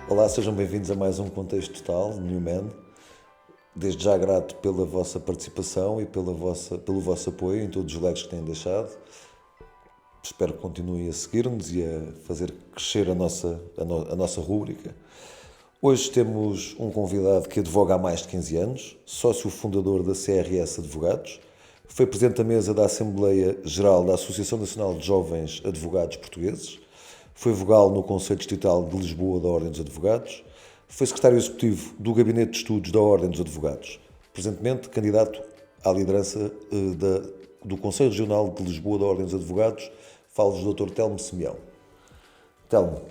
Olá, sejam bem-vindos a mais um Contexto Total, Newman. Desde já grato pela vossa participação e pelo vosso apoio em todos os likes que têm deixado. Espero que continuem a seguir-nos e a fazer crescer a nossa rúbrica. Hoje temos um convidado que advoga há mais de 15 anos, sócio fundador da CRS Advogados, foi presidente da mesa da Assembleia Geral da Associação Nacional de Jovens Advogados Portugueses, foi vogal no Conselho Distrital de Lisboa da Ordem dos Advogados, foi secretário executivo do Gabinete de Estudos da Ordem dos Advogados, presentemente candidato à liderança do Conselho Regional de Lisboa da Ordem dos Advogados. Falo do Dr. Telmo Simeão. Telmo,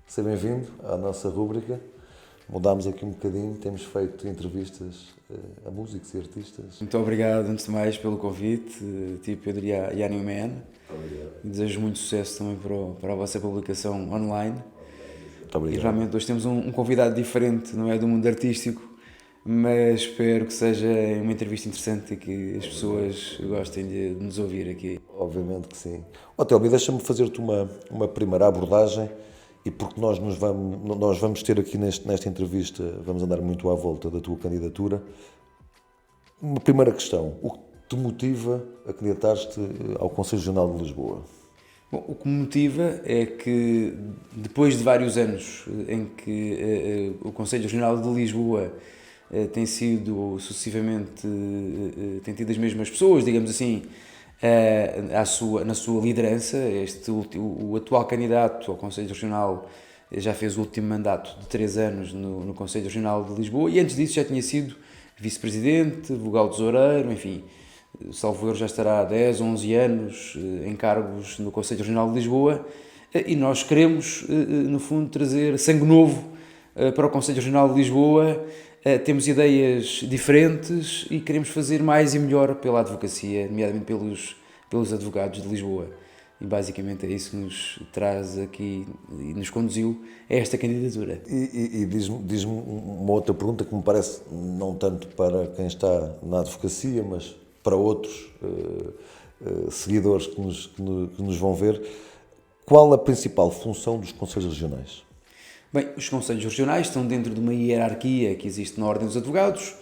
seja bem-vindo à nossa rúbrica. Mudámos aqui um bocadinho, temos feito entrevistas a músicos e artistas. Muito obrigado, antes de mais, pelo convite, tipo Pedro e a Newman. Obrigado. Desejo muito sucesso também para a vossa publicação online. Muito obrigado. E realmente hoje temos um convidado diferente, não é do mundo artístico, mas espero que seja uma entrevista interessante e que as pessoas gostem de nos ouvir aqui. Obviamente que sim. Telmo, deixa-me fazer-te uma primeira abordagem, e porque nós vamos ter aqui nesta entrevista, vamos andar muito à volta da tua candidatura. Uma primeira questão: o que te motiva a candidatar-te ao Conselho Regional de Lisboa? Bom, o que me motiva é que, depois de vários anos em que o Conselho Regional de Lisboa tem sido sucessivamente, tem tido as mesmas pessoas, digamos assim, na sua liderança, o atual candidato ao Conselho Regional já fez o último mandato de 3 anos no Conselho Regional de Lisboa e antes disso já tinha sido vice-presidente, vogal tesoureiro, enfim, salvo erro já estará há 10, 11 anos em cargos no Conselho Regional de Lisboa e nós queremos, no fundo, trazer sangue novo para o Conselho Regional de Lisboa. Temos ideias diferentes e queremos fazer mais e melhor pela advocacia, nomeadamente pelos advogados de Lisboa. E basicamente é isso que nos traz aqui e nos conduziu a esta candidatura. E diz-me uma outra pergunta que me parece não tanto para quem está na advocacia, mas para outros seguidores que nos vão ver. Qual a principal função dos Conselhos Regionais? Bem, os Conselhos Regionais estão dentro de uma hierarquia que existe na Ordem dos Advogados,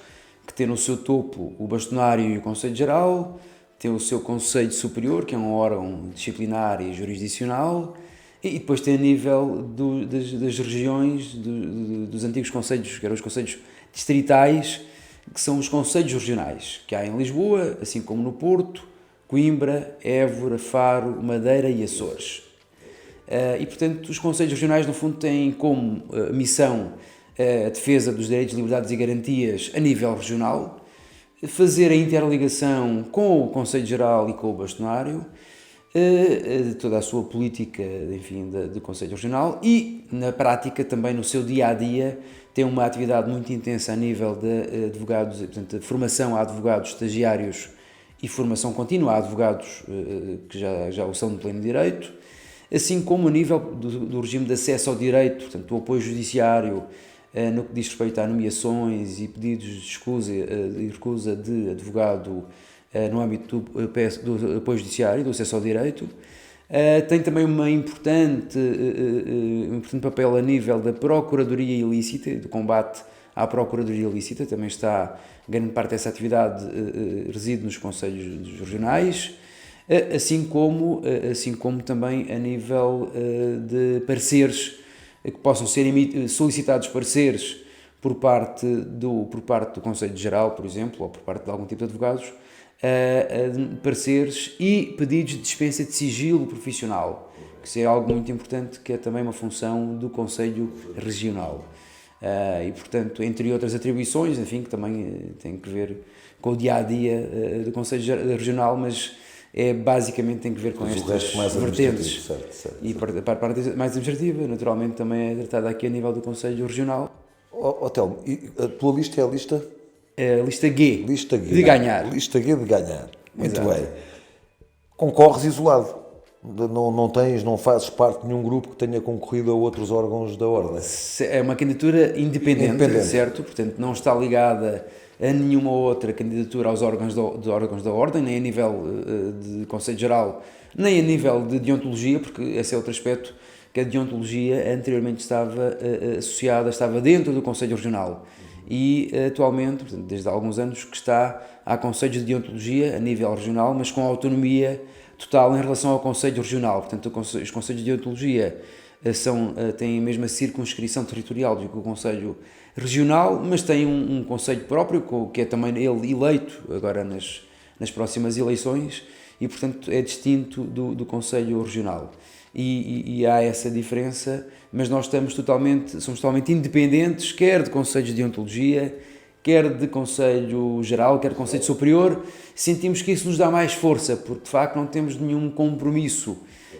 que tem no seu topo o bastonário e o Conselho Geral, tem o seu Conselho Superior, que é um órgão disciplinar e jurisdicional, e depois tem a nível das regiões, dos antigos conselhos, que eram os conselhos distritais, que são os Conselhos Regionais, que há em Lisboa, assim como no Porto, Coimbra, Évora, Faro, Madeira e Açores. E, portanto, os Conselhos Regionais, no fundo, têm como missão a defesa dos direitos, liberdades e garantias a nível regional, fazer a interligação com o Conselho Geral e com o bastonário, toda a sua política, enfim, do Conselho Regional e, na prática, também no seu dia-a-dia, tem uma atividade muito intensa a nível de advogados, portanto, de formação a advogados estagiários e formação contínua a advogados que já o são de pleno direito, assim como a nível do regime de acesso ao direito, portanto, do apoio judiciário, no que diz respeito a nomeações e pedidos de escusa e recusa de advogado no âmbito do apoio judiciário e do acesso ao direito. Tem também um importante papel a nível da procuradoria ilícita, do combate à procuradoria ilícita, também está, grande parte dessa atividade reside nos Conselhos Regionais, assim como também a nível de pareceres, que possam ser solicitados pareceres por parte do Conselho Geral, por exemplo, ou por parte de algum tipo de advogados, pareceres e pedidos de dispensa de sigilo profissional, que isso é algo muito importante, que é também uma função do Conselho Regional. E, portanto, entre outras atribuições, enfim, que também têm que ver com o dia-a-dia do Conselho Regional, mas basicamente tem que ver com estas vertentes. Certo. E para a parte mais administrativa, naturalmente, também é tratada aqui a nível do Conselho Regional. Telmo, a tua lista é a lista? Lista G. Lista G. De ganhar. Lista G de ganhar. Muito Exato. bem. Concorres isolado. Não fazes parte de nenhum grupo que tenha concorrido a outros órgãos da Ordem. É uma candidatura independente, certo? Portanto, não está ligada a nenhuma outra candidatura aos órgãos da Ordem, nem a nível de Conselho Geral, nem a nível de deontologia, porque esse é outro aspecto que a deontologia anteriormente estava associada, estava dentro do Conselho Regional. E atualmente, portanto, desde há alguns anos, que há conselhos de deontologia a nível regional, mas com autonomia total em relação ao Conselho Regional. Portanto, os conselhos de deontologia têm a mesma circunscrição territorial do que o Conselho Regional, mas têm um conselho próprio, que é também ele eleito agora nas próximas eleições, e portanto é distinto do Conselho Regional. E há essa diferença, mas nós somos totalmente independentes, quer de conselhos de deontologia, quer de Conselho Geral, quer de Conselho Superior. Sentimos que isso nos dá mais força, porque de facto não temos nenhum compromisso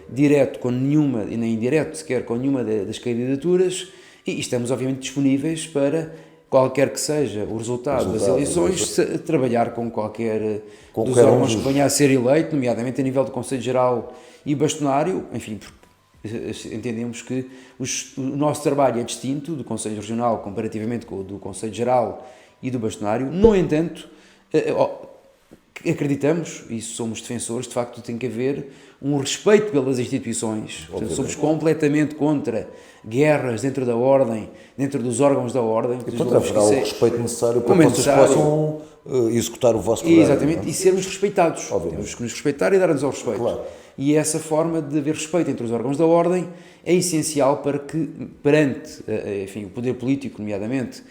direto com nenhuma, e nem indireto sequer com nenhuma das candidaturas, e estamos obviamente disponíveis para qualquer que seja o resultado das eleições, trabalhar com qualquer dos órgãos que venha a ser eleito, nomeadamente a nível do Conselho Geral e bastonário, enfim, porque entendemos que o nosso trabalho é distinto do Conselho Regional comparativamente com o do Conselho Geral e do bastonário. No entanto, acreditamos, e somos defensores, de facto tem que haver um respeito pelas instituições. Portanto, somos completamente contra guerras dentro da ordem, dentro dos órgãos da ordem. E portanto haverá o respeito necessário para que vocês possam executar o vosso programa. Exatamente, e sermos respeitados. Obviamente. Temos que nos respeitar e dar-nos ao respeito. Claro. E essa forma de haver respeito entre os órgãos da ordem é essencial para que, perante enfim, o poder político, nomeadamente,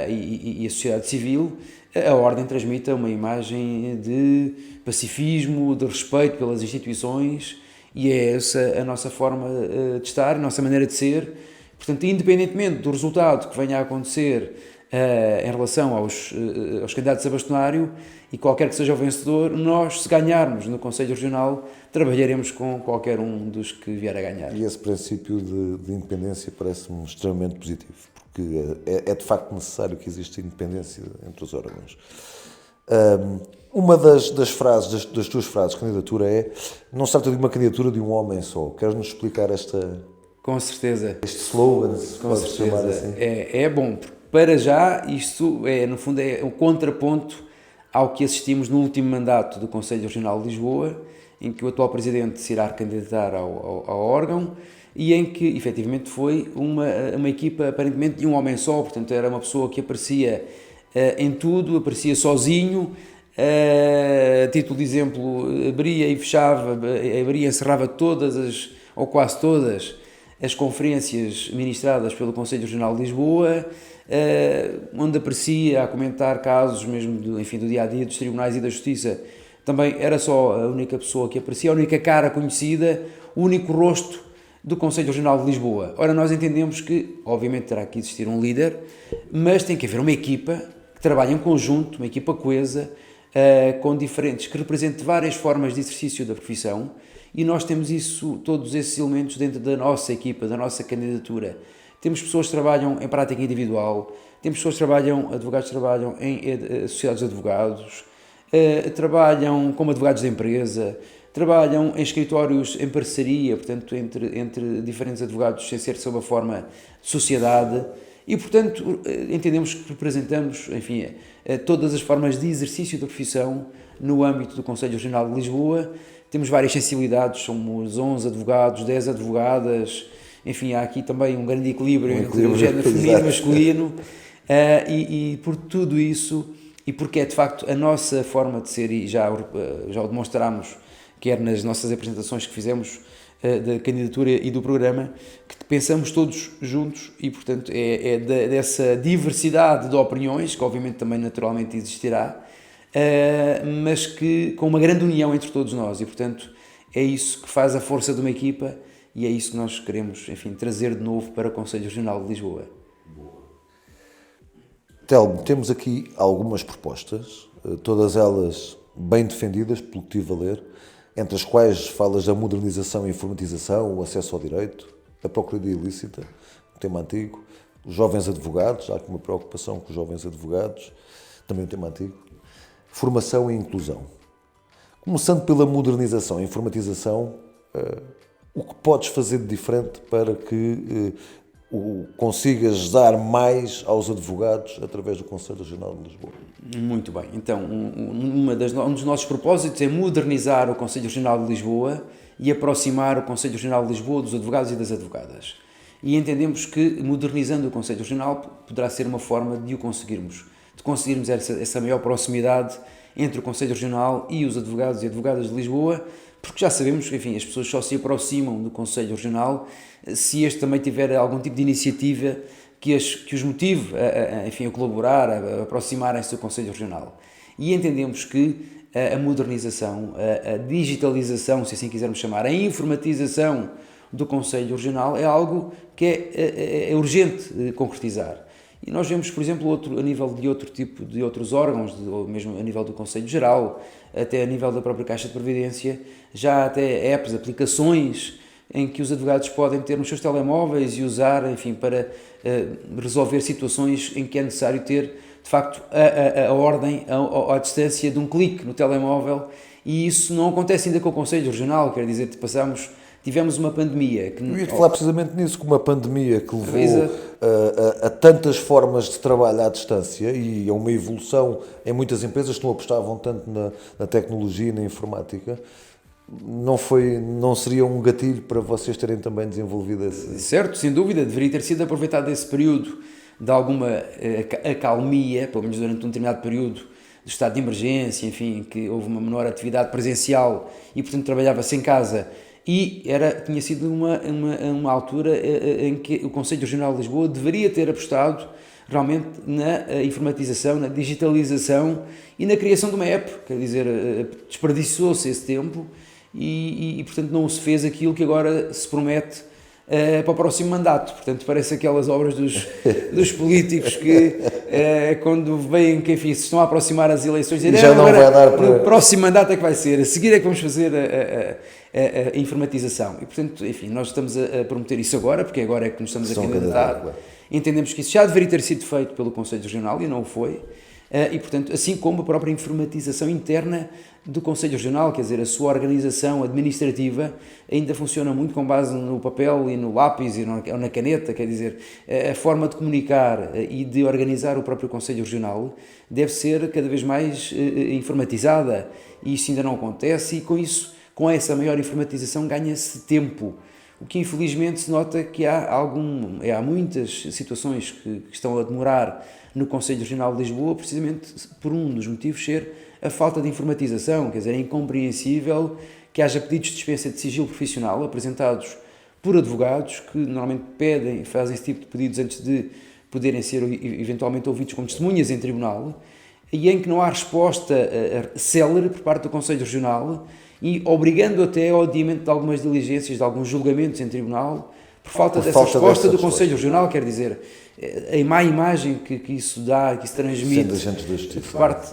e a sociedade civil, a ordem transmita uma imagem de pacifismo, de respeito pelas instituições, e é essa a nossa forma de estar, a nossa maneira de ser. Portanto, independentemente do resultado que venha a acontecer em relação aos candidatos a bastonário, e qualquer que seja o vencedor, nós, se ganharmos no Conselho Regional, trabalharemos com qualquer um dos que vier a ganhar. E esse princípio de independência parece-me extremamente positivo, porque é de facto necessário que exista independência entre os órgãos. Uma das frases, das tuas frases de candidatura é: não se trata de uma candidatura de um homem só. Queres-nos explicar Com certeza. Este slogan, se pode chamar assim? É bom, porque para já isto no fundo é um contraponto ao que assistimos no último mandato do Conselho Regional de Lisboa, em que o atual Presidente se irá candidatar ao órgão, e em que efetivamente foi uma equipa aparentemente de um homem só. Portanto era uma pessoa que aparecia em tudo, aparecia sozinho, a título de exemplo, abria e fechava, abria e encerrava todas ou quase todas as conferências ministradas pelo Conselho Regional de Lisboa, onde aparecia a comentar casos mesmo do dia-a-dia dos tribunais e da justiça. Também era só a única pessoa que aparecia, a única cara conhecida, o único rosto do Conselho Regional de Lisboa. Ora, nós entendemos que, obviamente, terá que existir um líder, mas tem que haver uma equipa que trabalhe em conjunto, uma equipa coesa, com diferentes, que represente várias formas de exercício da profissão, e nós temos todos esses elementos dentro da nossa equipa, da nossa candidatura. Temos pessoas que trabalham em prática individual, temos pessoas que trabalham, advogados que trabalham em sociedades de advogados, trabalham como advogados de empresa, trabalham em escritórios em parceria, portanto, entre diferentes advogados, sem ser sob a forma de sociedade, e, portanto, entendemos que representamos, enfim, todas as formas de exercício da profissão no âmbito do Conselho Regional de Lisboa. Temos várias sensibilidades, somos 11 advogados, 10 advogadas, enfim, há aqui também um grande equilíbrio entre o género feminino e masculino, e por tudo isso, e porque é de facto a nossa forma de ser, e já o demonstramos, quer nas nossas apresentações que fizemos da candidatura e do programa, que pensamos todos juntos, e portanto dessa diversidade de opiniões, que obviamente também naturalmente existirá, mas que com uma grande união entre todos nós, e portanto é isso que faz a força de uma equipa, e é isso que nós queremos, enfim, trazer de novo para o Conselho Regional de Lisboa. Telmo, temos aqui algumas propostas, todas elas bem defendidas, pelo que tive a ler, entre as quais falas da modernização e informatização, o acesso ao direito, a procuradoria ilícita, um tema antigo, os jovens advogados, há aqui uma preocupação com os jovens advogados, também um tema antigo, formação e inclusão. Começando pela modernização e informatização, o que podes fazer de diferente para que consigas dar mais aos advogados através do Conselho Regional de Lisboa. Muito bem. Então, um dos nossos propósitos é modernizar o Conselho Regional de Lisboa e aproximar o Conselho Regional de Lisboa dos advogados e das advogadas. E entendemos que, modernizando o Conselho Regional, poderá ser uma forma de o conseguirmos. De conseguirmos essa maior proximidade entre o Conselho Regional e os advogados e advogadas de Lisboa, porque já sabemos que, enfim, as pessoas só se aproximam do Conselho Regional se este também tiver algum tipo de iniciativa que os motive a colaborar, a aproximarem-se do Conselho Regional. E entendemos que a modernização, a digitalização, se assim quisermos chamar, a informatização do Conselho Regional é algo que é urgente concretizar. E nós vemos, por exemplo, a nível de outros órgãos, ou mesmo a nível do Conselho Geral, até a nível da própria Caixa de Previdência, já até apps, aplicações, em que os advogados podem ter nos seus telemóveis e usar, enfim, para resolver situações em que é necessário ter, de facto, a ordem à distância de um clique no telemóvel, e isso não acontece ainda com o Conselho Regional, quer dizer, tivemos uma pandemia. Eu ia falar precisamente nisso, com uma pandemia que levou a tantas formas de trabalho à distância e a uma evolução em muitas empresas que não apostavam tanto na tecnologia e na informática. Não seria um gatilho para vocês terem também desenvolvido esse... Certo, sem dúvida, deveria ter sido aproveitado esse período de alguma acalmia, pelo menos durante um determinado período de estado de emergência, enfim, que houve uma menor atividade presencial e, portanto, trabalhava-se em casa. E tinha sido uma altura em que o Conselho Regional de Lisboa deveria ter apostado realmente na informatização, na digitalização e na criação de uma app, quer dizer, desperdiçou-se esse tempo e, portanto, não se fez aquilo que agora se promete para o próximo mandato. Portanto, parece aquelas obras dos políticos que, quando veem que, enfim, se estão a aproximar as eleições, dizem, já não vai dar para... no próximo mandato é que vai ser, a seguir é que vamos fazer a informatização. E, portanto, enfim, nós estamos a prometer isso agora, porque agora é que nos estamos a candidatar. Entendemos que isso já deveria ter sido feito pelo Conselho Regional e não o foi. E, portanto, assim como a própria informatização interna do Conselho Regional, quer dizer, a sua organização administrativa ainda funciona muito com base no papel e no lápis e na caneta, quer dizer, a forma de comunicar e de organizar o próprio Conselho Regional deve ser cada vez mais informatizada, e isso ainda não acontece, e com essa maior informatização ganha-se tempo. O que infelizmente se nota que há muitas situações que estão a demorar no Conselho Regional de Lisboa, precisamente por um dos motivos ser a falta de informatização. Quer dizer, é incompreensível que haja pedidos de dispensa de sigilo profissional apresentados por advogados que normalmente fazem esse tipo de pedidos antes de poderem ser eventualmente ouvidos como testemunhas em tribunal, e em que não há resposta célere por parte do Conselho Regional, e obrigando até ao adiamento de algumas diligências, de alguns julgamentos em tribunal, por falta dessa resposta do Conselho Regional. Quer dizer, a má imagem que isso dá, que isso transmite por parte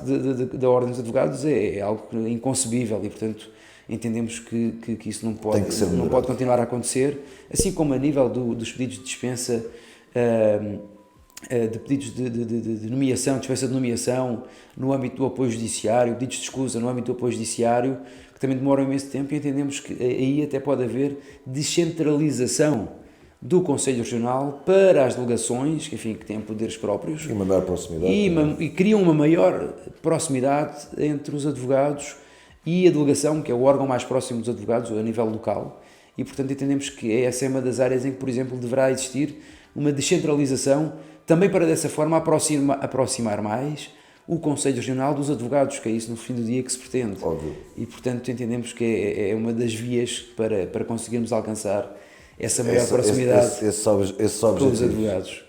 da Ordem dos Advogados é algo inconcebível, e, portanto, entendemos que isso não pode continuar a acontecer, assim como a nível dos pedidos de dispensa, de pedidos de nomeação, dispensa de nomeação no âmbito do apoio judiciário, pedidos de escusa no âmbito do apoio judiciário, que também demoram imenso tempo, e entendemos que aí até pode haver descentralização do Conselho Regional para as delegações, que têm poderes próprios. E uma maior proximidade. E criam uma maior proximidade entre os advogados e a delegação, que é o órgão mais próximo dos advogados a nível local. E, portanto, entendemos que essa é uma das áreas em que, por exemplo, deverá existir uma descentralização, também para dessa forma aproximar mais o Conselho Regional dos advogados, que é isso no fim do dia que se pretende. Óbvio. E, portanto, entendemos que é uma das vias para conseguirmos alcançar essa maior proximidade com os advogados.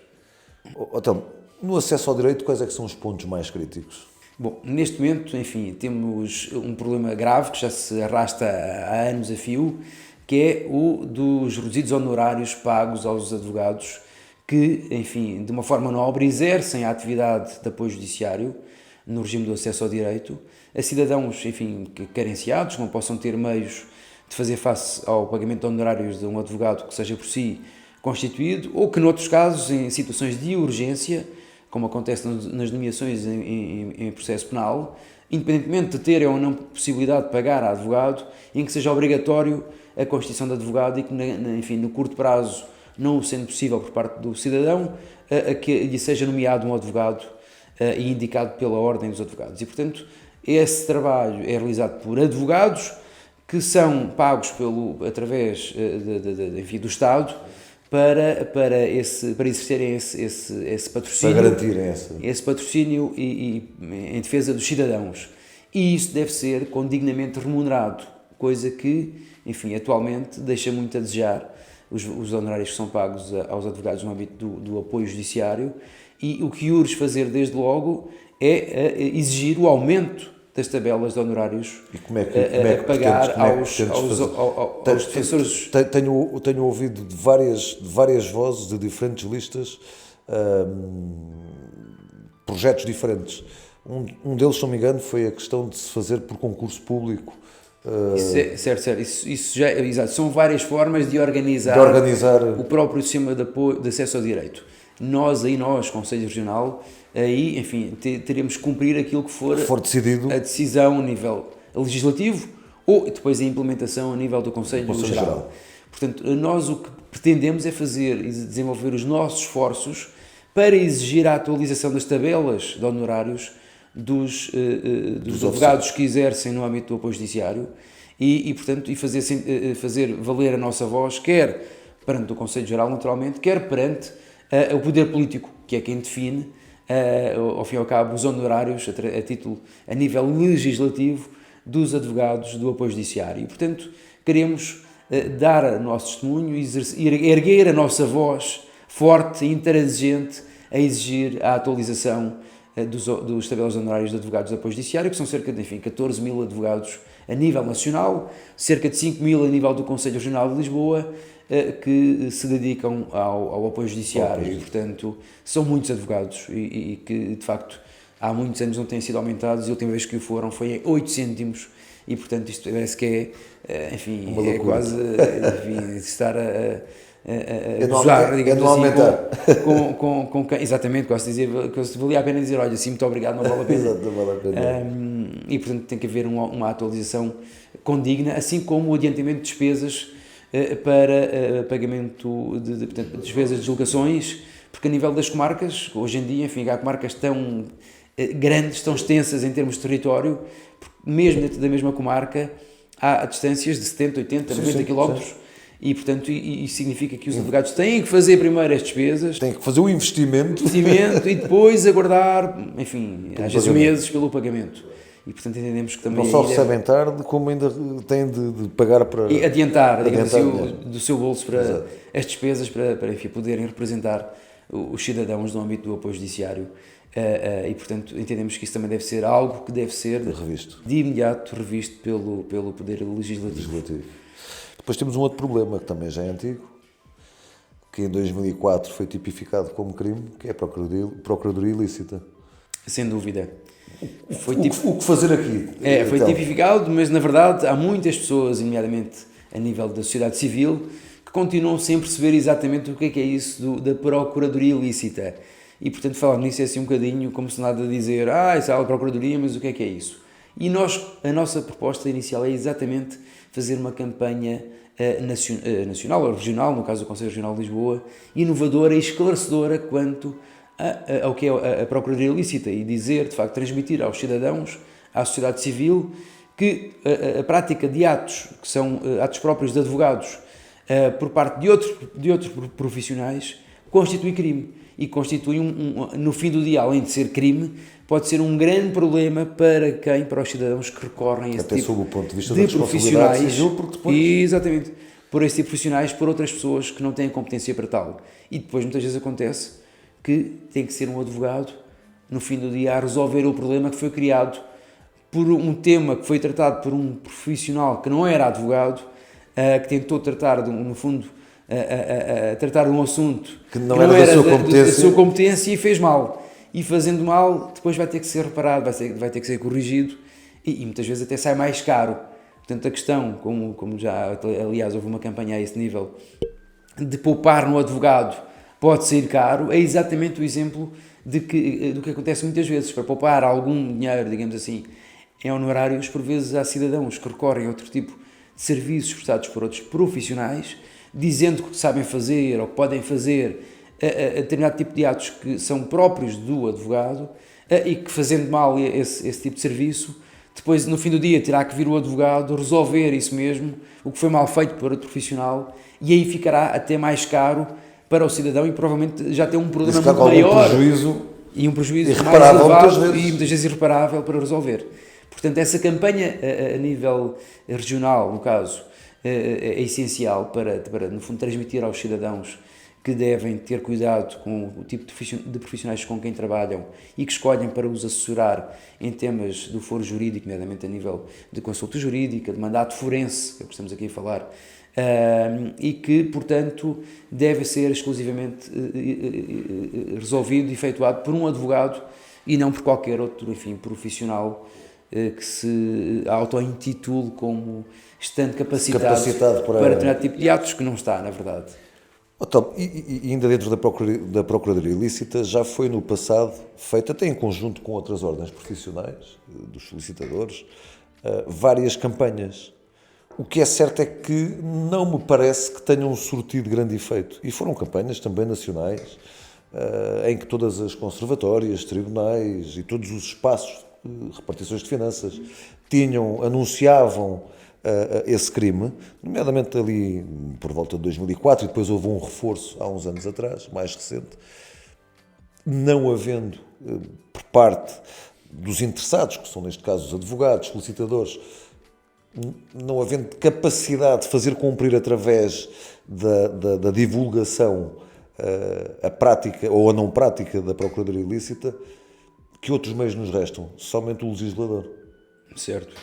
Então, no acesso ao direito, quais é que são os pontos mais críticos? Bom, neste momento, temos um problema grave que já se arrasta há anos a fio, que é o dos reduzidos honorários pagos aos advogados que, de uma forma nobre, exercem a atividade de apoio judiciário no regime do acesso ao direito, a cidadãos, carenciados, que não possam ter meios de fazer face ao pagamento de honorários de um advogado que seja por si constituído, ou que, noutros casos, em situações de urgência, como acontece nas nomeações em processo penal, independentemente de terem ou não possibilidade de pagar a advogado, em que seja obrigatório a constituição de advogado e que, no curto prazo não sendo possível por parte do cidadão, a que lhe seja nomeado um advogado e indicado pela Ordem dos Advogados. E, portanto, esse trabalho é realizado por advogados que são pagos através enfim, do Estado para exercerem esse patrocínio, para garantirem esse patrocínio e em defesa dos cidadãos. E isso deve ser condignamente remunerado, coisa que, enfim, atualmente deixa muito a desejar os honorários que são pagos aos advogados no âmbito do apoio judiciário, e o que urge fazer desde logo é exigir o aumento das tabelas de honorários a pagar aos defensores. Tenho ouvido de várias vozes, de diferentes listas, projetos diferentes. Um deles, se não me engano, foi a questão de se fazer por concurso público. Certo. Isso já, exato. São várias formas de organizar o próprio sistema de apoio, de acesso ao direito. Nós, Conselho Regional, aí, enfim, teremos que cumprir aquilo que for decidido, a decisão a nível legislativo ou depois a implementação a nível do Conselho Geral. Portanto, nós o que pretendemos é fazer e desenvolver os nossos esforços para exigir a atualização das tabelas de honorários dos advogados que exercem no âmbito do apoio judiciário e fazer valer a nossa voz, quer perante o Conselho Geral, naturalmente, quer perante o poder político, que é quem define, ao fim e ao cabo, os honorários a nível legislativo dos advogados do apoio judiciário. E, portanto, queremos dar o nosso testemunho e erguer a nossa voz forte e intransigente a exigir a atualização dos tabelas de honorários de advogados de apoio judiciário, que são cerca de 14 mil advogados a nível nacional, cerca de 5 mil a nível do Conselho Regional de Lisboa, que se dedicam ao apoio judiciário. E, portanto, são muitos advogados e que, de facto, há muitos anos não têm sido aumentados, e a última vez que o foram foi em 8 cêntimos, e, portanto, isto parece que enfim, é quase estar a gozar, digamos assim, exatamente, quase dizer, que valia a pena dizer, olha, sim, muito obrigado, não vale a pena. Exato, não vale a pena. E, portanto, tem que haver uma atualização condigna, assim como o adiantamento de despesas para pagamento de despesas de deslocações, porque a nível das comarcas, hoje em dia, enfim, há comarcas tão grandes, tão extensas em termos de território, mesmo dentro da mesma comarca, há distâncias de 70, 80, 90 quilómetros. E, portanto, isso significa que os advogados têm que fazer primeiro as despesas. Têm que fazer o investimento. E depois aguardar, enfim, às vezes meses pelo pagamento. E, portanto, entendemos que também... Não só recebem tarde, como ainda têm de pagar para... E adiantar, digamos assim, do seu bolso para as despesas, para enfim, poderem representar os cidadãos no âmbito do apoio judiciário. E, portanto, entendemos que isso também deve ser algo que deve ser de imediato revisto pelo Poder Legislativo. Depois temos um outro problema, que também já é antigo, que em 2004 foi tipificado como crime, que é a procuradoria ilícita. Sem dúvida. O que fazer aqui? Foi tipificado, mas na verdade há muitas pessoas, nomeadamente a nível da sociedade civil, que continuam sem perceber exatamente o que é isso da procuradoria ilícita. E, portanto, falar nisso é assim um bocadinho como se nada a dizer, isso é a procuradoria, mas o que é isso? E a nossa proposta inicial é exatamente fazer uma campanha nacional ou regional, no caso do Conselho Regional de Lisboa, inovadora e esclarecedora quanto ao que é a procuradoria ilícita, e dizer, de facto, transmitir aos cidadãos, à sociedade civil, que a prática de atos que são atos próprios de advogados por parte de outros profissionais constitui crime. E constitui, no fim do dia, além de ser crime, pode ser um grande problema para os cidadãos que recorrem a esse até tipo sob o ponto de vista de da profissionais. Civil, porque depois... Exatamente. Por esse tipo de profissionais, por outras pessoas que não têm competência para tal. E depois, muitas vezes, acontece que tem que ser um advogado, no fim do dia, a resolver o problema que foi criado por um tema que foi tratado por um profissional que não era advogado, que tentou tratar, no fundo, tratar de um assunto que não era da sua competência e fez mal. E fazendo mal, depois vai ter que ser reparado, vai ter que ser corrigido e muitas vezes até sai mais caro. Portanto, a questão, como já, aliás, houve uma campanha a esse nível, de poupar no advogado pode ser caro, é exatamente o exemplo do que acontece muitas vezes. Para poupar algum dinheiro, digamos assim, em honorários, por vezes há cidadãos que recorrem a outro tipo de serviços prestados por outros profissionais, dizendo que sabem fazer ou que podem fazer a determinado tipo de atos que são próprios do advogado e que, fazendo mal esse tipo de serviço, depois no fim do dia terá que vir o advogado resolver isso mesmo, o que foi mal feito por outro profissional, e aí ficará até mais caro para o cidadão e provavelmente já tem um problema muito maior e um prejuízo mais elevado e muitas vezes irreparável para resolver. Portanto, essa campanha a nível regional, no caso, é essencial para, no fundo, transmitir aos cidadãos que devem ter cuidado com o tipo de profissionais com quem trabalham e que escolhem para os assessorar em temas do foro jurídico, nomeadamente a nível de consulta jurídica, de mandato forense, que é o que estamos aqui a falar, e que, portanto, deve ser exclusivamente resolvido e efetuado por um advogado e não por qualquer outro, enfim, profissional que se auto-intitule como estando capacitado para determinado tipo de atos, que não está, na verdade. Então, e ainda dentro da Procuradoria Ilícita, já foi no passado feito, até em conjunto com outras ordens profissionais, dos solicitadores, várias campanhas. O que é certo é que não me parece que tenham surtido grande efeito. E foram campanhas também nacionais, em que todas as conservatórias, tribunais e todos os espaços, repartições de finanças, anunciavam esse crime, nomeadamente ali por volta de 2004, e depois houve um reforço há uns anos atrás, mais recente, não havendo por parte dos interessados, que são neste caso os advogados, solicitadores, não havendo capacidade de fazer cumprir através da divulgação a prática ou a não prática da Procuradoria Ilícita, que outros meios nos restam? Somente o legislador. Certo.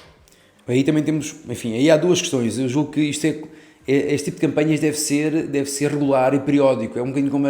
Aí também temos, enfim, aí há duas questões. Eu julgo que este tipo de campanhas deve ser regular e periódico. É um bocadinho como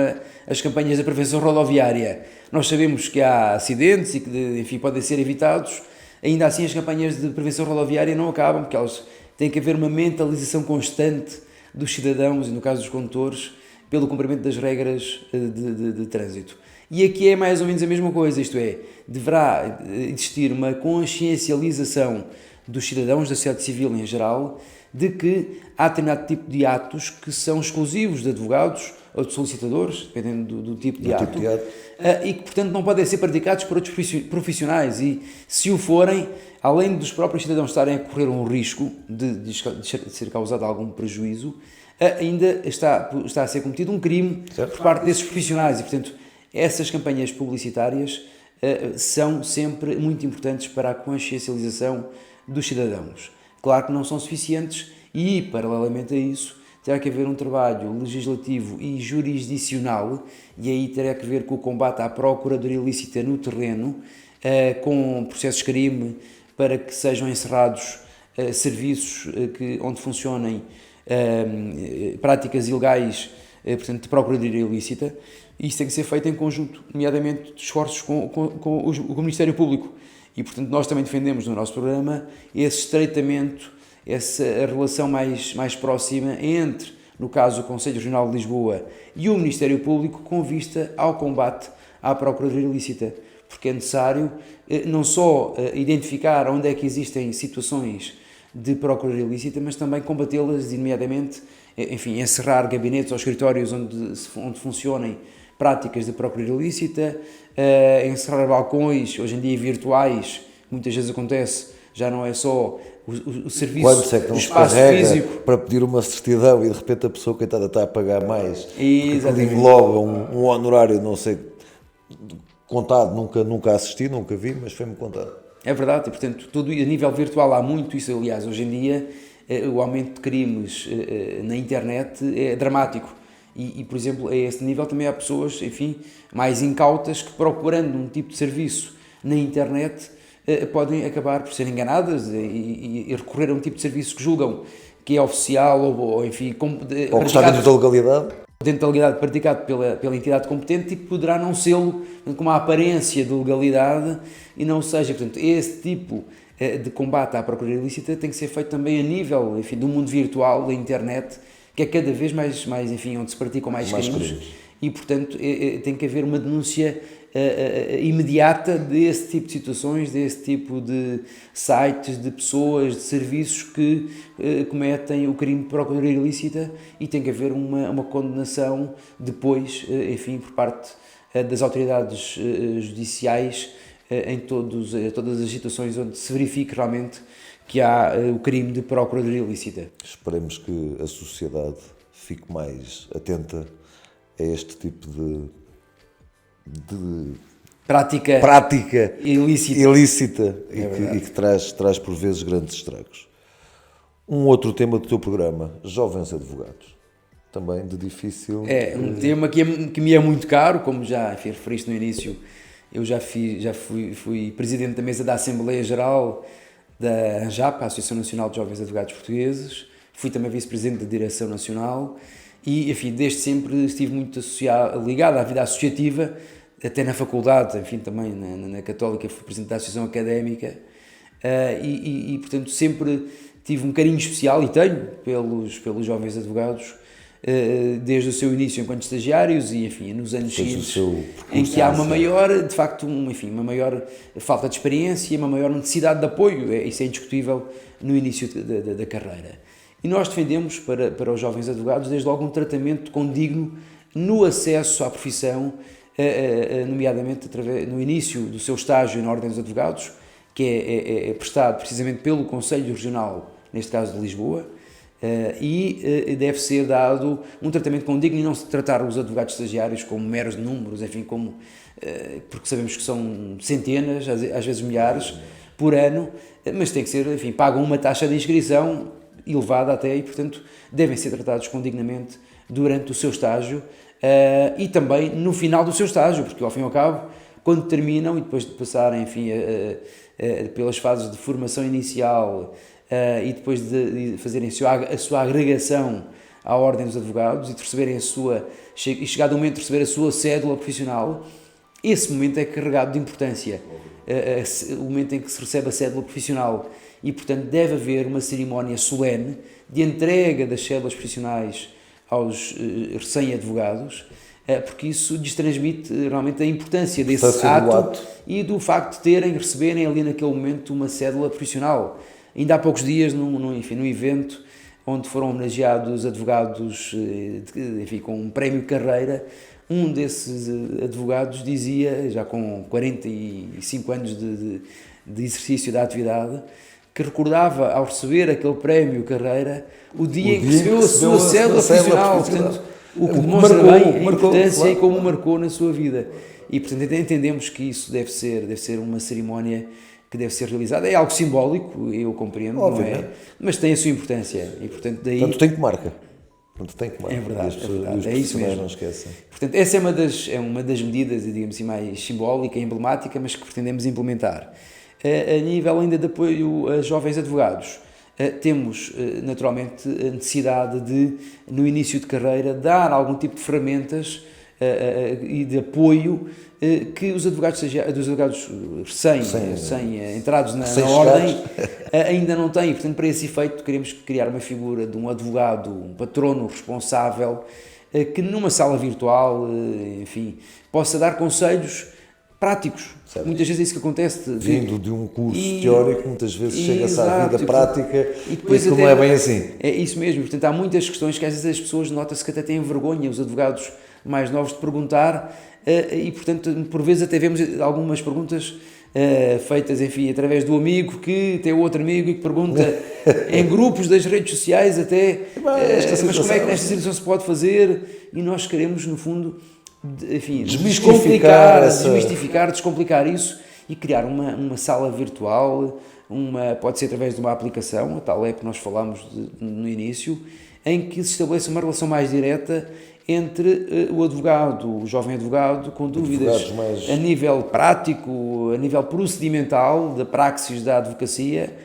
as campanhas da prevenção rodoviária. Nós sabemos que há acidentes e que, enfim, podem ser evitados. Ainda assim, as campanhas de prevenção rodoviária não acabam, porque elas têm que haver uma mentalização constante dos cidadãos, e no caso dos condutores, pelo cumprimento das regras de trânsito. E aqui é mais ou menos a mesma coisa, isto é, deverá existir uma consciencialização dos cidadãos, da sociedade civil em geral, de que há determinado tipo de atos que são exclusivos de advogados ou de solicitadores, dependendo do tipo de ato, e que, portanto, não podem ser praticados por outros profissionais. E, se o forem, além dos próprios cidadãos estarem a correr um risco de ser causado algum prejuízo, ainda está a ser cometido um crime por parte desses profissionais. E, portanto, essas campanhas publicitárias são sempre muito importantes para a consciencialização dos cidadãos. Claro que não são suficientes e, paralelamente a isso, terá que haver um trabalho legislativo e jurisdicional, e aí terá que ver com o combate à procuradoria ilícita no terreno, com processos de crime, para que sejam encerrados serviços onde funcionem práticas ilegais, portanto, de procuradoria ilícita. Isso tem que ser feito em conjunto, nomeadamente de esforços com o Ministério Público. E, portanto, nós também defendemos no nosso programa esse estreitamento, essa relação mais próxima entre, no caso, o Conselho Regional de Lisboa e o Ministério Público, com vista ao combate à procuradoria ilícita. Porque é necessário não só identificar onde é que existem situações de procuradoria ilícita, mas também combatê-las, nomeadamente, enfim, encerrar gabinetes ou escritórios onde funcionem práticas de procuradoria ilícita, encerrar balcões, hoje em dia virtuais, muitas vezes acontece, já não é só o serviço, quando é que não o espaço físico para pedir uma certidão e de repente a pessoa coitada está a pagar mais, exatamente, engloba um honorário, não sei, contado, nunca assisti, nunca vi, mas foi-me contado. É verdade, e portanto, tudo a nível virtual há muito isso. Aliás, hoje em dia o aumento de crimes na internet é dramático. E, por exemplo, a esse nível também há pessoas, enfim, mais incautas, que, procurando um tipo de serviço na internet, podem acabar por ser enganadas e recorrer a um tipo de serviço que julgam que é oficial ou enfim, ou que está dentro da legalidade. Dentro da legalidade, praticado pela entidade competente, e poderá não sê-lo, com uma aparência de legalidade, e não seja. Portanto, esse tipo de combate à procuradoria ilícita tem que ser feito também a nível, enfim, do mundo virtual, da internet, que é cada vez mais enfim, onde se praticam mais crimes. e, portanto, tem que haver uma denúncia imediata desse tipo de situações, desse tipo de sites, de pessoas, de serviços que cometem o crime de procuradoria ilícita, e tem que haver uma condenação depois, enfim, por parte das autoridades judiciais em todas as situações onde se verifique realmente que há o crime de procuradoria ilícita. Esperemos que a sociedade fique mais atenta a este tipo de Prática ilícita e que traz por vezes grandes estragos. Um outro tema do teu programa, jovens advogados, também de difícil... É um tema que me é muito caro, como já referiste no início. Eu já fui presidente da mesa da Assembleia Geral da ANJAP, a Associação Nacional de Jovens Advogados Portugueses, fui também vice-presidente da Direção Nacional e, enfim, desde sempre estive muito ligado à vida associativa, até na faculdade, enfim, também na Católica fui presidente da Associação Académica e, portanto, sempre tive um carinho especial, e tenho, pelos jovens advogados, desde o seu início enquanto estagiários e, enfim, nos anos seguintes, em que há uma maior, de facto, uma maior falta de experiência e uma maior necessidade de apoio, isso é indiscutível, no início da carreira. E nós defendemos para os jovens advogados, desde logo, um tratamento condigno no acesso à profissão, nomeadamente no início do seu estágio na Ordem dos Advogados, que é prestado precisamente pelo Conselho Regional, neste caso de Lisboa, e deve ser dado um tratamento condigno e não se tratar os advogados estagiários como meros números, enfim, porque sabemos que são centenas, às vezes milhares, por ano, mas tem que ser, enfim, pagam uma taxa de inscrição elevada até e, portanto, devem ser tratados condignamente durante o seu estágio e também no final do seu estágio, porque ao fim e ao cabo, quando terminam e depois de passarem, enfim, pelas fases de formação inicial e depois de fazerem a sua agregação à Ordem dos Advogados e de receberem e chegado o momento de receber a sua cédula profissional, esse momento é carregado de importância, o momento em que se recebe a cédula profissional, e, portanto, deve haver uma cerimónia solene de entrega das cédulas profissionais aos recém-advogados, porque isso lhes transmite realmente a importância desse ato e do facto de receberem ali naquele momento uma cédula profissional. Ainda há poucos dias, num evento onde foram homenageados advogados, enfim, com um prémio de carreira, um desses advogados dizia, já com 45 anos de exercício da atividade, que recordava, ao receber aquele prémio carreira, o dia em que recebeu a sua cédula profissional, portanto, o que demonstra bem a importância e como marcou na sua vida. E, portanto, entendemos que isso deve ser uma cerimónia que deve ser realizada. É algo simbólico, eu compreendo, obviamente, não é? Mas tem a sua importância. E, portanto, daí... Portanto, tem que marcar. É verdade, é isso mesmo. Não esquecem. Portanto, essa é uma das medidas, digamos assim, mais simbólica e emblemática, mas que pretendemos implementar. A nível ainda de apoio a jovens advogados, temos naturalmente a necessidade de, no início de carreira, dar algum tipo de ferramentas e de apoio que os advogados recém-entrados na ordem ainda não têm. Portanto, para esse efeito, queremos criar uma figura de um advogado, um patrono responsável, que numa sala virtual, enfim, possa dar conselhos práticos. Certo. Muitas vezes é isso que acontece. Vindo de um curso teórico, muitas vezes chega-se à vida prática e depois não é bem assim. É isso mesmo. Portanto, há muitas questões que às vezes as pessoas nota-se que até têm vergonha, os advogados mais novos, de perguntar e, portanto, por vezes até vemos algumas perguntas feitas, enfim, através do amigo que tem outro amigo e que pergunta em grupos das redes sociais até mas como é que nesta situação se pode fazer? E nós queremos, no fundo, enfim, descomplicar isso e criar uma sala virtual, pode ser através de uma aplicação, a tal é que nós falámos no início, em que se estabeleça uma relação mais direta entre o advogado, o jovem advogado, com dúvidas a nível prático, a nível procedimental, da praxis da advocacia,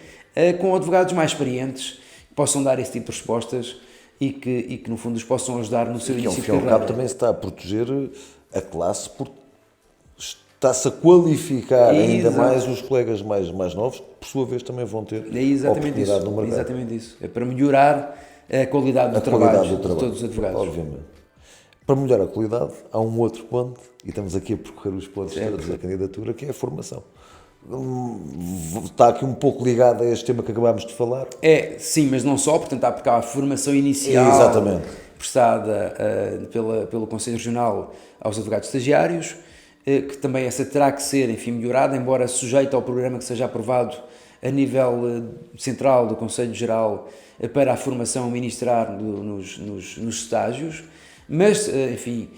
com advogados mais experientes, que possam dar esse tipo de respostas e que no fundo os possam ajudar no seu início de carreira. Ao cabo também se está a proteger a classe, porque está-se a qualificar ainda mais os colegas mais novos, que por sua vez também vão ter oportunidade no mercado. Exatamente isso. É para melhorar a qualidade do trabalho de todos os advogados. Obviamente. Para melhorar a qualidade, há um outro ponto, e estamos aqui a percorrer os pontos Certo. todos da candidatura, que é a formação. Está aqui um pouco ligado a este tema que acabámos de falar. Sim, mas não só, portanto, há porque há a formação inicial Exatamente. prestada pelo Conselho Regional aos advogados estagiários, que também essa terá que ser, enfim, melhorada, embora sujeita ao programa que seja aprovado a nível central do Conselho Geral para a formação a ministrar nos estágios, mas, enfim,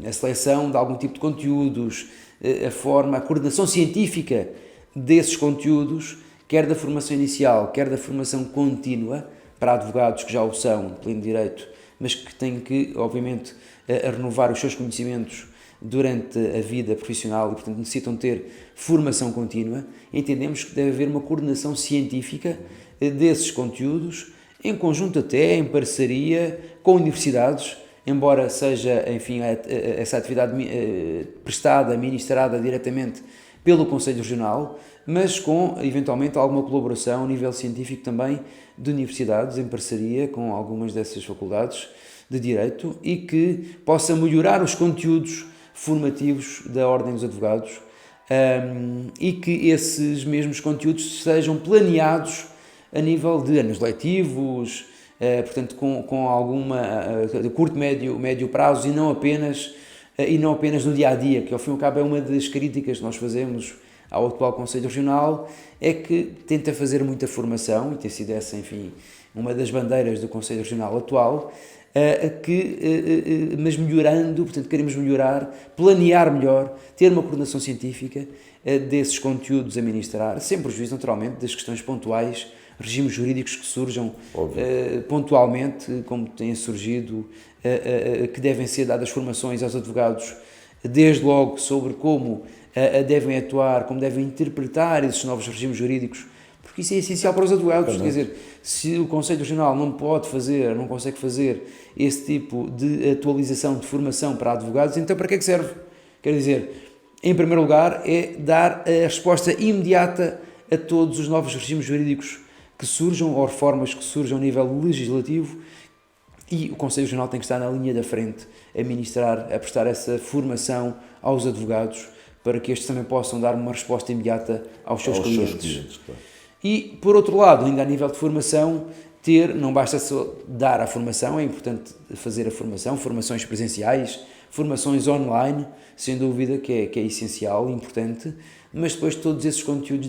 a seleção de algum tipo de conteúdos, a coordenação científica desses conteúdos, quer da formação inicial, quer da formação contínua, para advogados que já o são, de pleno direito, mas que têm que, obviamente, renovar os seus conhecimentos durante a vida profissional e, portanto, necessitam ter formação contínua. Entendemos que deve haver uma coordenação científica desses conteúdos, em conjunto até, em parceria com universidades, embora seja, enfim, essa atividade prestada, ministrada diretamente pelo Conselho Regional, mas com, eventualmente, alguma colaboração a nível científico também de universidades, em parceria com algumas dessas faculdades de Direito, e que possa melhorar os conteúdos formativos da Ordem dos Advogados, e que esses mesmos conteúdos sejam planeados a nível de anos letivos, portanto, com alguma de curto, médio prazo, e não apenas no dia-a-dia, que ao fim e ao cabo é uma das críticas que nós fazemos ao atual Conselho Regional, é que tenta fazer muita formação, e tem sido essa, enfim, uma das bandeiras do Conselho Regional atual, mas melhorando, portanto, queremos melhorar, planear melhor, ter uma coordenação científica desses conteúdos a ministrar, sem prejuízo, naturalmente, das questões pontuais, regimes jurídicos que surjam pontualmente, como têm surgido, que devem ser dadas formações aos advogados, desde logo sobre como devem atuar, como devem interpretar esses novos regimes jurídicos, porque isso é essencial para os advogados. Quer dizer, se o Conselho Regional não consegue fazer esse tipo de atualização, de formação para advogados, então para que é que serve? Quer dizer, em primeiro lugar, é dar a resposta imediata a todos os novos regimes jurídicos que surjam, ou reformas que surjam a nível legislativo, e o Conselho Regional tem que estar na linha da frente a prestar essa formação aos advogados, para que estes também possam dar uma resposta imediata aos seus clientes. Claro. E, por outro lado, ainda a nível de formação, não basta só dar a formação, é importante fazer a formação, formações presenciais, formações online, sem dúvida que é essencial e importante, mas depois todos esses conteúdos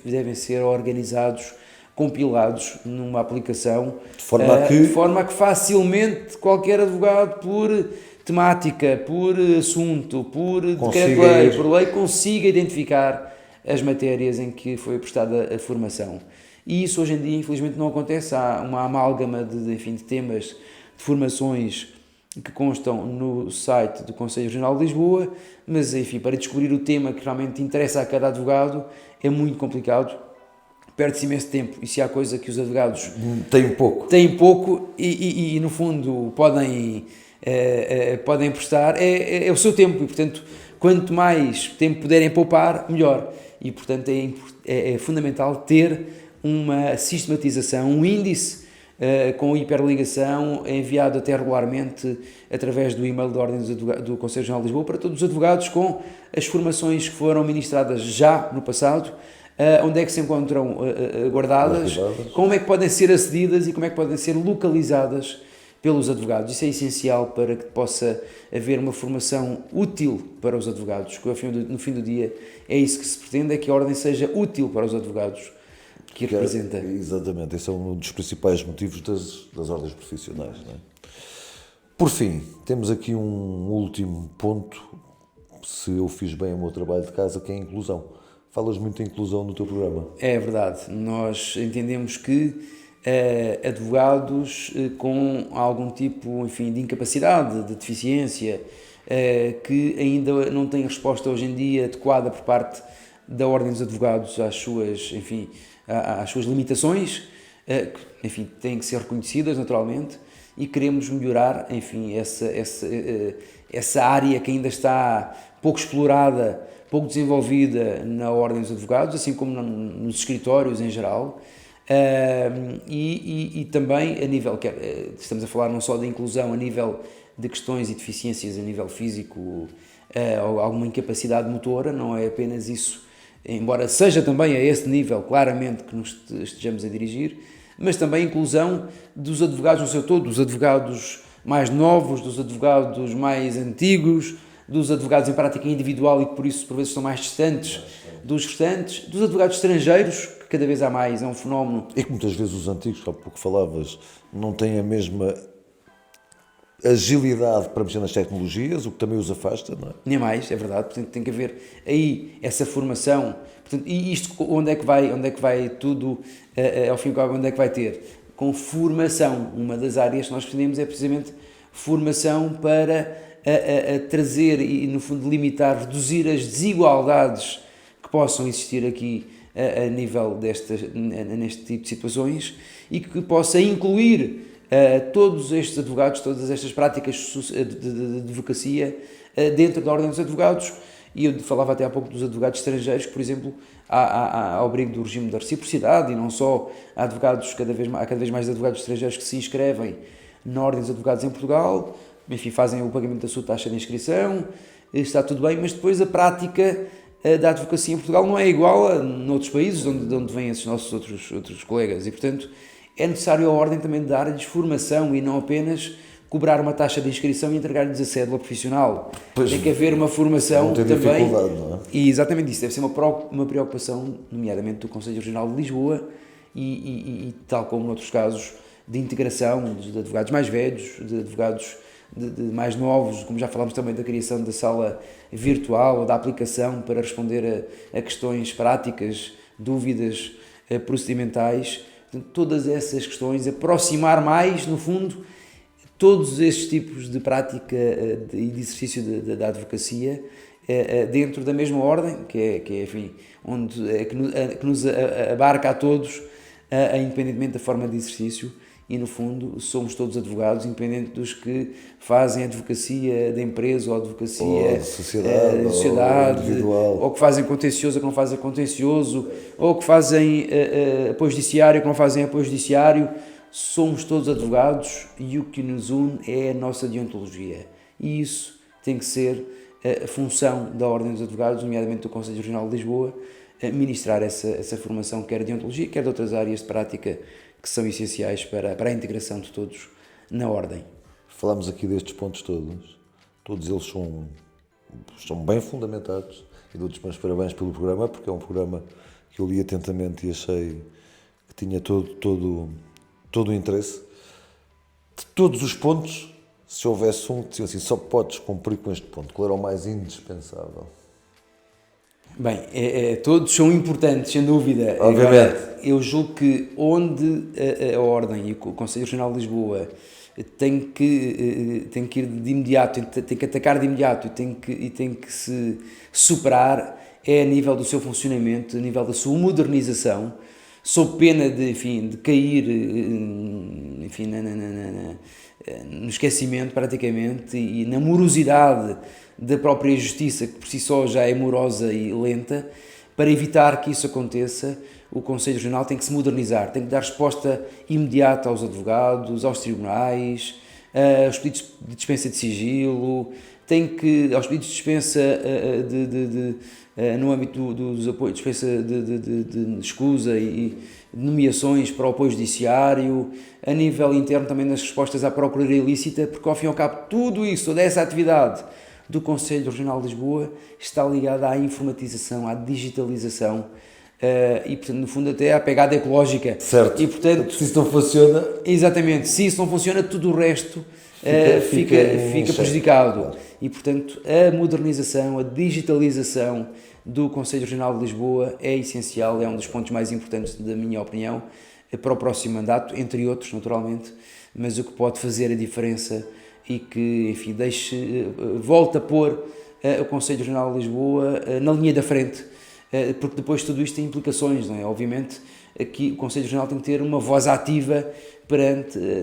devem ser organizados, compilados numa aplicação, de forma a que facilmente qualquer advogado, por temática, por assunto, por decreto-lei, por lei, consiga identificar as matérias em que foi prestada a formação. E isso hoje em dia, infelizmente, não acontece. Há uma amálgama de temas, de formações que constam no site do Conselho Regional de Lisboa, mas, enfim, para descobrir o tema que realmente interessa a cada advogado é muito complicado, perde-se imenso tempo, e se há coisa que os advogados têm pouco e no fundo podem prestar, é o seu tempo, e portanto, quanto mais tempo puderem poupar, melhor. E portanto é fundamental ter uma sistematização, um índice com hiperligação, enviado até regularmente através do e-mail da Ordem do Conselho Regional de Lisboa para todos os advogados, com as formações que foram ministradas já no passado, onde é que se encontram guardadas, como é que podem ser acedidas e como é que podem ser localizadas pelos advogados. Isso é essencial para que possa haver uma formação útil para os advogados, que no fim do dia é isso que se pretende, é que a Ordem seja útil para os advogados que representa. Exatamente, esse é um dos principais motivos das ordens profissionais. Não é? Por fim, temos aqui um último ponto, se eu fiz bem o meu trabalho de casa, que é a inclusão. Falas muito em inclusão no teu programa. É verdade, nós entendemos que advogados com algum tipo, enfim, de incapacidade, de deficiência, que ainda não têm resposta hoje em dia adequada por parte da Ordem dos Advogados às suas limitações, enfim, têm que ser reconhecidas naturalmente, e queremos melhorar, enfim, essa área que ainda está pouco explorada, pouco desenvolvida na Ordem dos Advogados, assim como nos escritórios em geral. E também a nível, estamos a falar não só da inclusão a nível de questões e deficiências a nível físico, ou alguma incapacidade motora, não é apenas isso, embora seja também a esse nível claramente que nos estejamos a dirigir, mas também a inclusão dos advogados no seu todo, dos advogados mais novos, dos advogados mais antigos, dos advogados em prática individual e que por isso por vezes são mais distantes dos restantes, dos advogados estrangeiros, que cada vez há mais, é um fenómeno. E que muitas vezes os antigos, há pouco falavas, não têm a mesma agilidade para mexer nas tecnologias, o que também os afasta, não é? Nem mais, é verdade, portanto tem que haver aí essa formação, portanto, e isto onde é que vai tudo, ao fim e ao cabo, onde é que vai ter? Com formação, uma das áreas que nós pretendemos é precisamente formação para trazer e no fundo limitar, reduzir as desigualdades que possam existir aqui a nível neste tipo de situações e que possa incluir todos estes advogados, todas estas práticas de advocacia dentro da Ordem dos Advogados. E eu falava até há pouco dos advogados estrangeiros, que, por exemplo, ao abrigo do regime da reciprocidade, e não só, há cada vez mais advogados estrangeiros que se inscrevem na Ordem dos Advogados em Portugal, enfim, fazem o pagamento da sua taxa de inscrição, está tudo bem, mas depois a prática da advocacia em Portugal não é igual a noutros países de onde vêm esses nossos outros colegas, e portanto é necessário a Ordem também dar-lhes formação e não apenas cobrar uma taxa de inscrição e entregar-lhes a cédula profissional. Pois, tem que haver uma formação também. Não é? E exatamente isso, deve ser uma preocupação, nomeadamente do Conselho Regional de Lisboa e tal como noutros casos, de integração de advogados mais velhos, de advogados de mais novos, como já falámos também da criação da sala virtual ou da aplicação para responder a questões práticas, dúvidas procedimentais. Todas essas questões, aproximar mais, no fundo, todos estes tipos de prática e de exercício da advocacia dentro da mesma ordem, que é enfim, que nos abarca a todos, independentemente da forma de exercício, e no fundo somos todos advogados, independente dos que fazem advocacia da empresa ou advocacia de sociedade, ou individual, ou que fazem contencioso ou que não fazem contencioso, ou que fazem apoio judiciário ou que não fazem apoio judiciário. Somos todos advogados e o que nos une é a nossa deontologia. E isso tem que ser a função da Ordem dos Advogados, nomeadamente do Conselho Regional de Lisboa, ministrar essa formação, quer de deontologia, quer de outras áreas de prática que são essenciais para a integração de todos na Ordem. Falámos aqui destes pontos todos eles são bem fundamentados e dou-te os meus parabéns pelo programa, porque é um programa que eu li atentamente e achei que tinha todo o interesse. De todos os pontos, se houvesse um que dizia assim, só podes cumprir com este ponto, qual era o mais indispensável? Bem, todos são importantes, sem dúvida. Obviamente. Eu julgo que onde a Ordem e o Conselho Regional de Lisboa tem que ir de imediato, tem que atacar de imediato e tem que se superar é a nível do seu funcionamento, a nível da sua modernização, sob pena de cair enfim, no esquecimento praticamente e na morosidade da própria justiça, que por si só já é morosa e lenta. Para evitar que isso aconteça, o Conselho Regional tem que se modernizar, tem que dar resposta imediata aos advogados, aos tribunais, aos pedidos de dispensa de sigilo, aos pedidos de dispensa no âmbito dos apoios, dispensa de escusa e nomeações para o apoio judiciário, a nível interno também nas respostas à procuradoria ilícita, porque ao fim e ao cabo tudo isso, toda essa atividade do Conselho Regional de Lisboa está ligada à informatização, à digitalização e, portanto, no fundo até à pegada ecológica. Certo. E, portanto, se isso não funciona... Exatamente. Se isso não funciona, tudo o resto fica prejudicado. E, portanto, a modernização, a digitalização do Conselho Regional de Lisboa é essencial, é um dos pontos mais importantes, da minha opinião, para o próximo mandato, entre outros, naturalmente, mas o que pode fazer a diferença e que, enfim, volte a pôr o Conselho Regional de Lisboa na linha da frente, porque depois tudo isto tem implicações, não é? Obviamente, aqui o Conselho Regional tem que ter uma voz ativa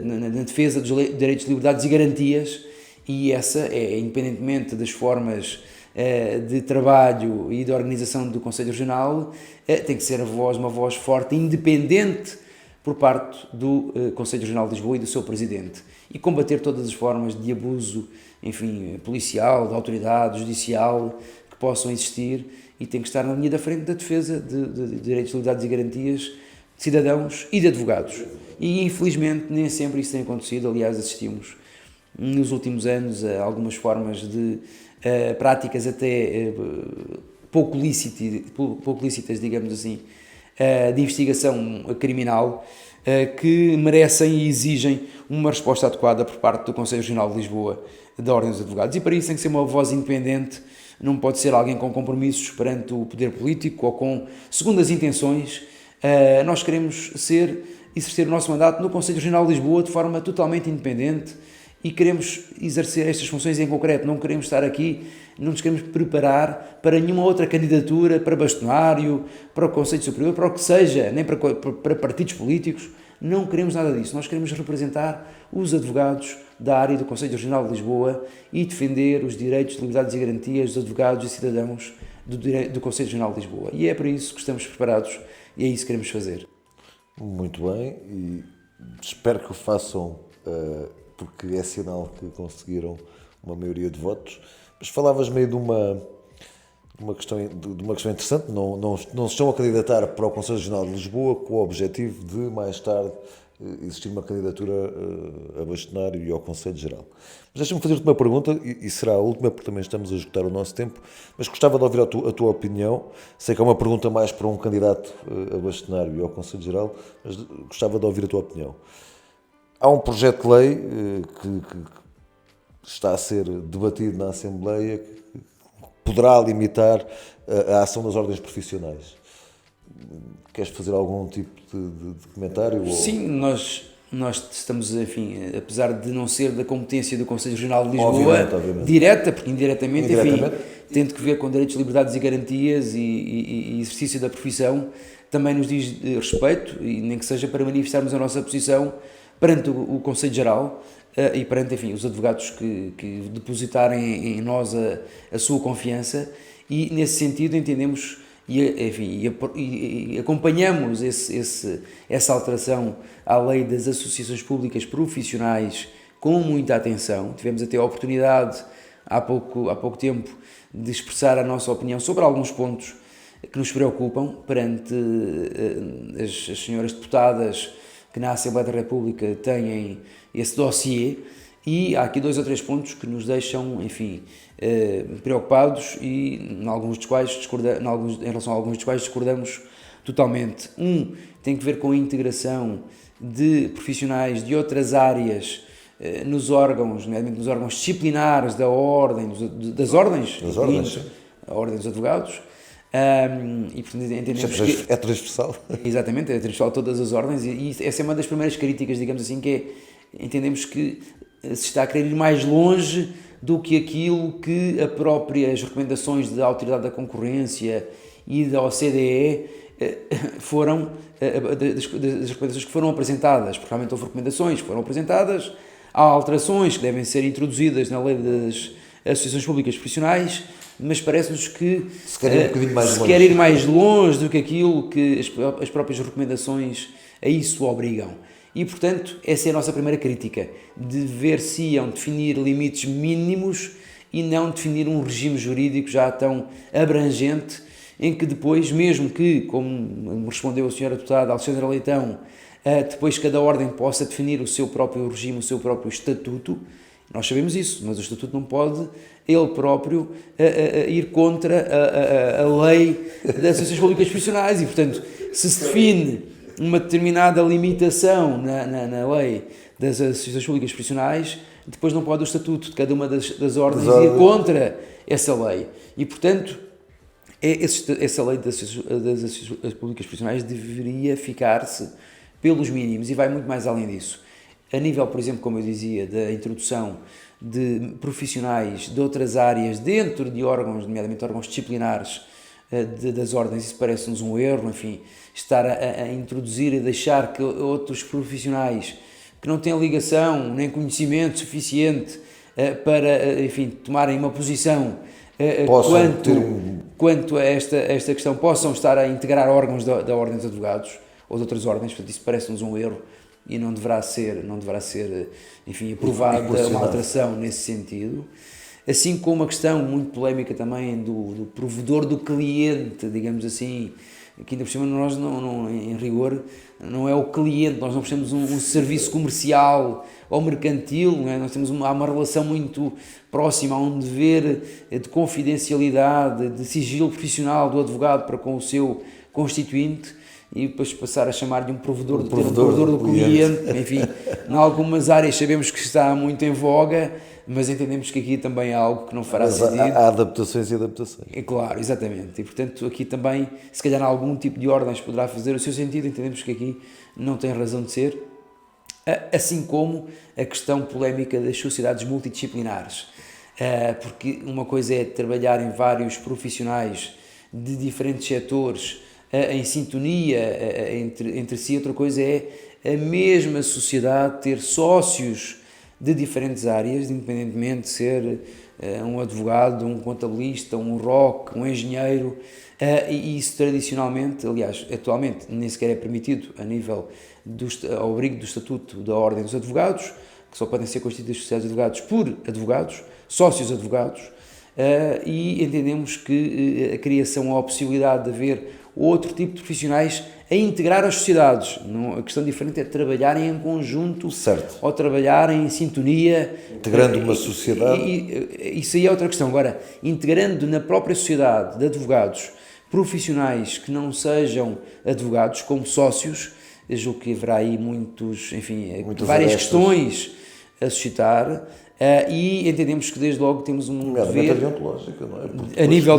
na defesa dos direitos, liberdades e garantias, e essa é, independentemente das formas de trabalho e de organização do Conselho Regional, tem que ser uma voz forte, independente por parte do Conselho Regional de Lisboa e do seu Presidente, e combater todas as formas de abuso, enfim, policial, de autoridade, judicial, que possam existir, e tem que estar na linha da frente da defesa de direitos, liberdades e garantias de cidadãos e de advogados. E infelizmente nem sempre isso tem acontecido. Aliás, assistimos nos últimos anos a algumas formas de práticas até pouco lícitas, digamos assim, de investigação criminal, que merecem e exigem uma resposta adequada por parte do Conselho Regional de Lisboa da Ordem dos Advogados. E para isso tem que ser uma voz independente, não pode ser alguém com compromissos perante o poder político ou com segundas intenções. Nós queremos exercer o nosso mandato no Conselho Regional de Lisboa de forma totalmente independente e queremos exercer estas funções em concreto. Não queremos estar aqui, não nos queremos preparar para nenhuma outra candidatura, para bastonário, para o Conselho Superior, para o que seja, nem para partidos políticos. Não queremos nada disso. Nós queremos representar os advogados da área do Conselho Regional de Lisboa e defender os direitos, liberdades e garantias dos advogados e cidadãos do Conselho Regional de Lisboa. E é para isso que estamos preparados e é isso que queremos fazer. Muito bem, e espero que o façam, porque é sinal que conseguiram uma maioria de votos. Mas falavas meio de uma questão interessante, não se estão a candidatar para o Conselho Regional de Lisboa com o objetivo de, mais tarde, existir uma candidatura a bastonário e ao Conselho Geral. Mas deixa-me fazer-te uma pergunta, e será a última, porque também estamos a esgotar o nosso tempo, mas gostava de ouvir a tua opinião. Sei que é uma pergunta mais para um candidato a bastonário e ao Conselho Geral, mas gostava de ouvir a tua opinião. Há um projeto de lei que está a ser debatido na Assembleia que poderá limitar a ação das ordens profissionais. Queres fazer algum tipo de comentário? Sim, nós estamos, enfim, apesar de não ser da competência do Conselho Regional de Lisboa, obviamente. Direta, porque indiretamente, enfim, tendo que ver com direitos, liberdades e garantias e exercício da profissão, também nos diz respeito, e nem que seja para manifestarmos a nossa posição perante o Conselho Geral e perante, enfim, os advogados que depositarem em nós a sua confiança, e nesse sentido entendemos e acompanhamos essa alteração à lei das associações públicas profissionais com muita atenção. Tivemos até a oportunidade há pouco tempo de expressar a nossa opinião sobre alguns pontos que nos preocupam perante as senhoras deputadas que na Assembleia da República têm esse dossiê, e há aqui 2 ou 3 pontos que nos deixam, enfim, preocupados e em relação a alguns dos quais discordamos totalmente. Tem que ver com a integração de profissionais de outras áreas nos órgãos, nomeadamente nos órgãos disciplinares da ordem, das ordens, a Ordem dos Advogados. E portanto entendemos que é transversal. Exatamente, é transversal a todas as ordens, e essa é uma das primeiras críticas, digamos assim, que é, entendemos que se está a querer ir mais longe do que aquilo que as recomendações da Autoridade da Concorrência e da OCDE foram, das recomendações que foram apresentadas, porque realmente houve recomendações que foram apresentadas, há alterações que devem ser introduzidas na lei das associações públicas profissionais, mas parece-nos que se quer ir mais longe do que aquilo que as próprias recomendações a isso obrigam. E, portanto, essa é a nossa primeira crítica, dever-se-iam definir limites mínimos e não definir um regime jurídico já tão abrangente, em que depois, mesmo que, como me respondeu a senhora deputada Alexandra Leitão, depois cada ordem possa definir o seu próprio regime, o seu próprio estatuto, nós sabemos isso, mas o estatuto não pode, ele próprio, ir contra a lei das associações públicas profissionais, e, portanto, se define uma determinada limitação na lei das associações públicas profissionais, depois não pode o estatuto de cada uma das ordens ir contra essa lei. E, portanto, essa lei das associações públicas profissionais deveria ficar-se pelos mínimos e vai muito mais além disso. A nível, por exemplo, como eu dizia, da introdução de profissionais de outras áreas dentro de órgãos, nomeadamente órgãos disciplinares das ordens, isso parece-nos um erro, enfim, estar a introduzir e deixar que outros profissionais que não têm ligação nem conhecimento suficiente para, enfim, tomarem uma posição quanto a esta questão, possam estar a integrar órgãos da Ordem dos Advogados. ou de outras ordens, portanto isso parece-nos um erro e não deverá ser, enfim, aprovada uma alteração nesse sentido. Assim como a questão muito polémica também do provedor do cliente, digamos assim, que ainda por cima nós, em rigor, não é o cliente, nós não prestamos um serviço comercial ou mercantil, não é? Nós temos há uma relação muito próxima, há um dever de confidencialidade, de sigilo profissional do advogado para com o seu constituinte, e depois passar a chamar-lhe um provedor do cliente. Enfim, em algumas áreas sabemos que está muito em voga, mas entendemos que aqui também é algo que não fará sentido. Há adaptações e adaptações. É claro, exatamente. E portanto aqui também, se calhar algum tipo de ordens poderá fazer o seu sentido, entendemos que aqui não tem razão de ser. Assim como a questão polémica das sociedades multidisciplinares. Porque uma coisa é trabalhar em vários profissionais de diferentes setores em sintonia entre si, outra coisa é a mesma sociedade ter sócios de diferentes áreas, independentemente de ser um advogado, um contabilista, um ROC, um engenheiro, e isso tradicionalmente, aliás, atualmente nem sequer é permitido a nível ao abrigo do Estatuto da Ordem dos Advogados, que só podem ser constituídas sociedades de advogados por advogados, sócios advogados, e entendemos que a criação ou a possibilidade de haver outro tipo de profissionais a integrar as sociedades. A questão diferente é trabalharem em conjunto, certo, ou trabalhar em sintonia. Integrando uma sociedade. Isso aí é outra questão. Agora, integrando na própria sociedade de advogados profissionais que não sejam advogados como sócios, eu julgo que haverá aí várias questões a suscitar. E entendemos que desde logo temos um dever deontológica, não é? A nível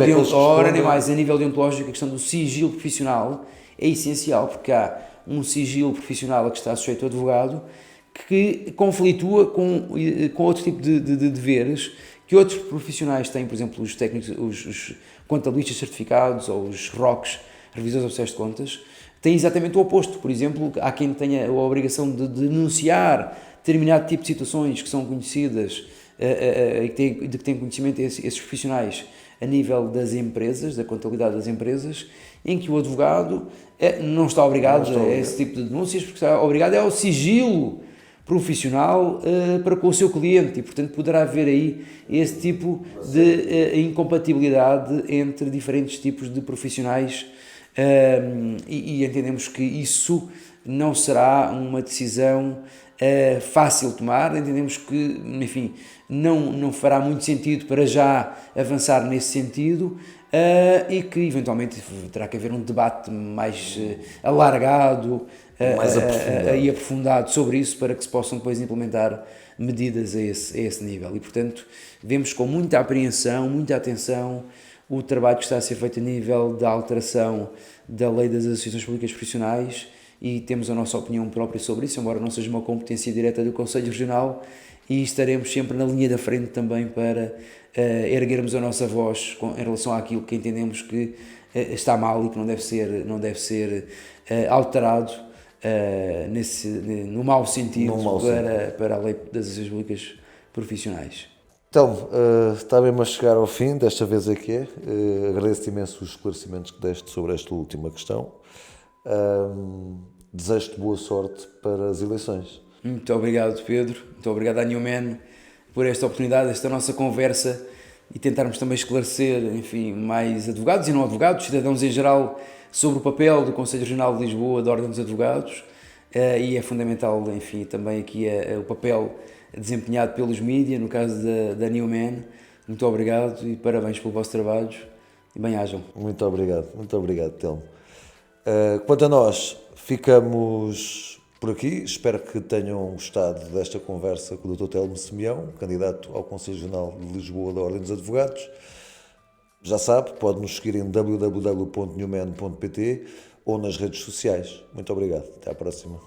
deontológico, a questão do sigilo profissional é essencial, porque há um sigilo profissional a que está sujeito o advogado que conflitua com outro tipo de deveres que outros profissionais têm, por exemplo, os técnicos, os contabilistas certificados ou os ROCs, revisores oficiais de contas, têm exatamente o oposto. Por exemplo, há quem tenha a obrigação de denunciar determinado tipo de situações que são conhecidas e de que têm conhecimento esses profissionais a nível das empresas, da contabilidade das empresas, em que o advogado não está obrigado a esse tipo de denúncias, porque está obrigado ao sigilo profissional para com o seu cliente, e portanto poderá haver aí esse tipo de incompatibilidade entre diferentes tipos de profissionais, e entendemos que isso não será uma decisão fácil de tomar. Entendemos que, enfim, não fará muito sentido para já avançar nesse sentido, e que eventualmente terá que haver um debate mais alargado e aprofundado sobre isso, para que se possam depois implementar medidas a esse nível. E portanto vemos com muita apreensão, muita atenção o trabalho que está a ser feito a nível da alteração da lei das associações públicas profissionais, e temos a nossa opinião própria sobre isso, embora não seja uma competência direta do Conselho Regional, e estaremos sempre na linha da frente também para erguermos a nossa voz em relação àquilo que entendemos que está mal e que não deve ser alterado no mau sentido, para a lei das associações públicas profissionais. Então, está mesmo a chegar ao fim, desta vez aqui é. Agradeço-te imenso os esclarecimentos que deste sobre esta última questão. Desejo-te boa sorte para as eleições. Muito obrigado, Pedro. Muito obrigado à Newman por esta oportunidade, esta nossa conversa, e tentarmos também esclarecer, enfim, mais advogados e não advogados, cidadãos em geral, sobre o papel do Conselho Regional de Lisboa, da Ordem dos Advogados, e é fundamental, enfim, também aqui o papel desempenhado pelos mídias, no caso da Newman. Muito obrigado e parabéns pelo vosso trabalho, e bem-ajam. Muito obrigado, Telmo. Quanto a nós, ficamos por aqui. Espero que tenham gostado desta conversa com o Dr. Telmo Simeão, candidato ao Conselho Regional de Lisboa da Ordem dos Advogados. Já sabe, pode nos seguir em www.newman.pt ou nas redes sociais. Muito obrigado. Até à próxima.